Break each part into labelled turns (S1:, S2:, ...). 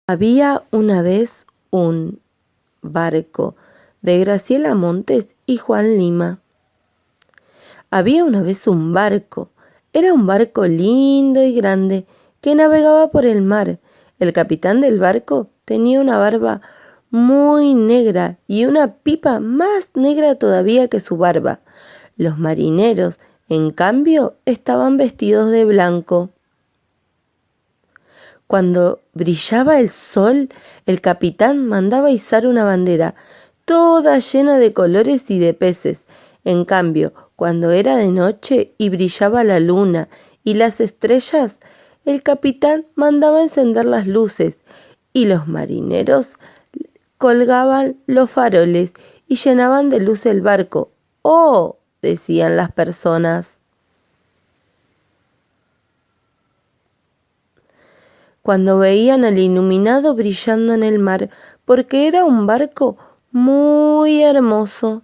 S1: Había una vez un barco de Graciela Montes y Juan Lima. Había una vez un barco. Era un barco lindo y grande que navegaba por el mar. El capitán del barco tenía una barba muy negra y una pipa más negra todavía que su barba. Los marineros, en cambio, estaban vestidos de blanco. Cuando brillaba el sol, el capitán mandaba izar una bandera, toda llena de colores y de peces. En cambio, cuando era de noche y brillaba la luna y las estrellas, el capitán mandaba encender las luces y los marineros colgaban los faroles y llenaban de luz el barco. ¡Oh!, decían las personas, cuando veían al iluminado brillando en el mar, porque era un barco muy hermoso.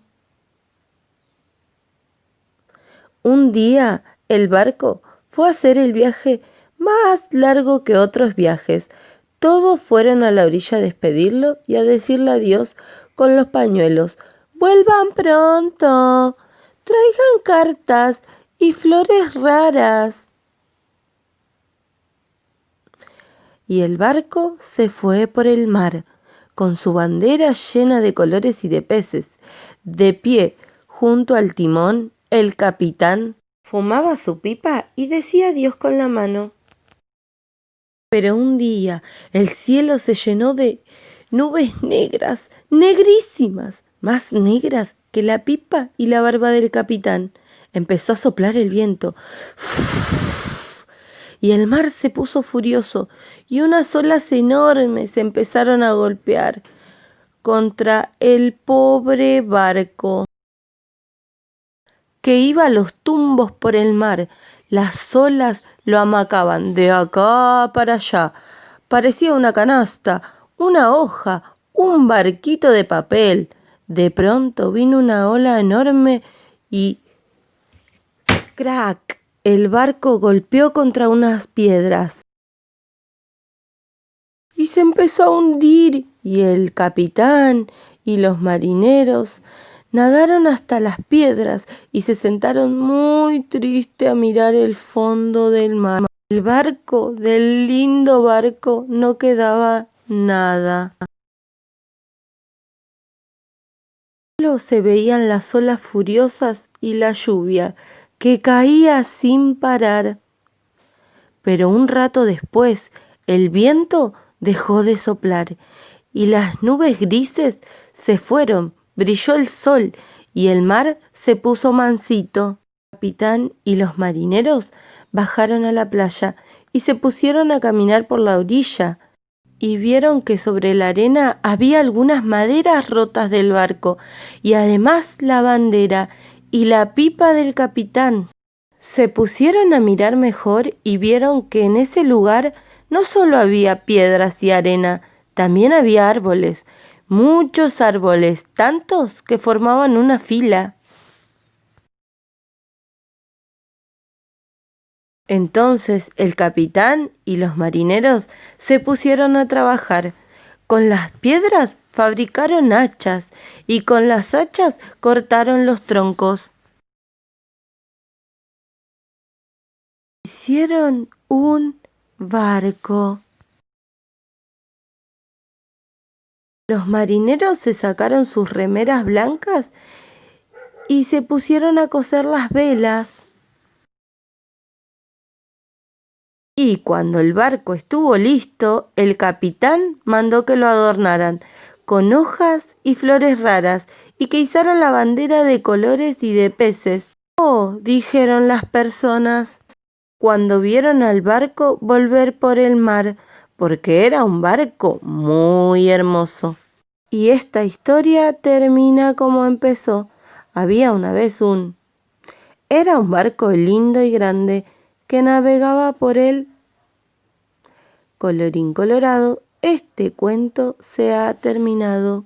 S1: Un día el barco fue a hacer el viaje más largo que otros viajes. Todos fueron a la orilla a despedirlo y a decirle adiós con los pañuelos. ¡Vuelvan pronto! ¡Traigan cartas y flores raras! Y el barco se fue por el mar, con su bandera llena de colores y de peces. De pie, junto al timón, el capitán fumaba su pipa y decía adiós con la mano. Pero un día el cielo se llenó de nubes negras, negrísimas, más negras que la pipa y la barba del capitán. Empezó a soplar el viento. Y el mar se puso furioso y unas olas enormes empezaron a golpear contra el pobre barco, que iba a los tumbos por el mar. Las olas lo amacaban de acá para allá. Parecía una canasta, una hoja, un barquito de papel. De pronto vino una ola enorme y ¡crac! El barco golpeó contra unas piedras y se empezó a hundir, y el capitán y los marineros nadaron hasta las piedras y se sentaron muy tristes a mirar el fondo del mar. El barco, del lindo barco, no quedaba nada. Solo se veían las olas furiosas y la lluvia que caía sin parar. Pero un rato después, el viento dejó de soplar y las nubes grises se fueron, brilló el sol y el mar se puso mansito. El capitán y los marineros bajaron a la playa y se pusieron a caminar por la orilla y vieron que sobre la arena había algunas maderas rotas del barco y además la bandera y la pipa del capitán. Se pusieron a mirar mejor y vieron que en ese lugar no solo había piedras y arena, también había árboles, muchos árboles, tantos que formaban una fila. Entonces el capitán y los marineros se pusieron a trabajar. Con las piedras fabricaron hachas y con las hachas cortaron los troncos. Hicieron un barco. Los marineros se sacaron sus remeras blancas y se pusieron a coser las velas. Y cuando el barco estuvo listo, el capitán mandó que lo adornaran con hojas y flores raras y que izaran la bandera de colores y de peces. ¡Oh!, dijeron las personas cuando vieron al barco volver por el mar, porque era un barco muy hermoso. Y esta historia termina como empezó. Había una vez Era un barco lindo y grande que navegaba por él. Colorín colorado, este cuento se ha terminado.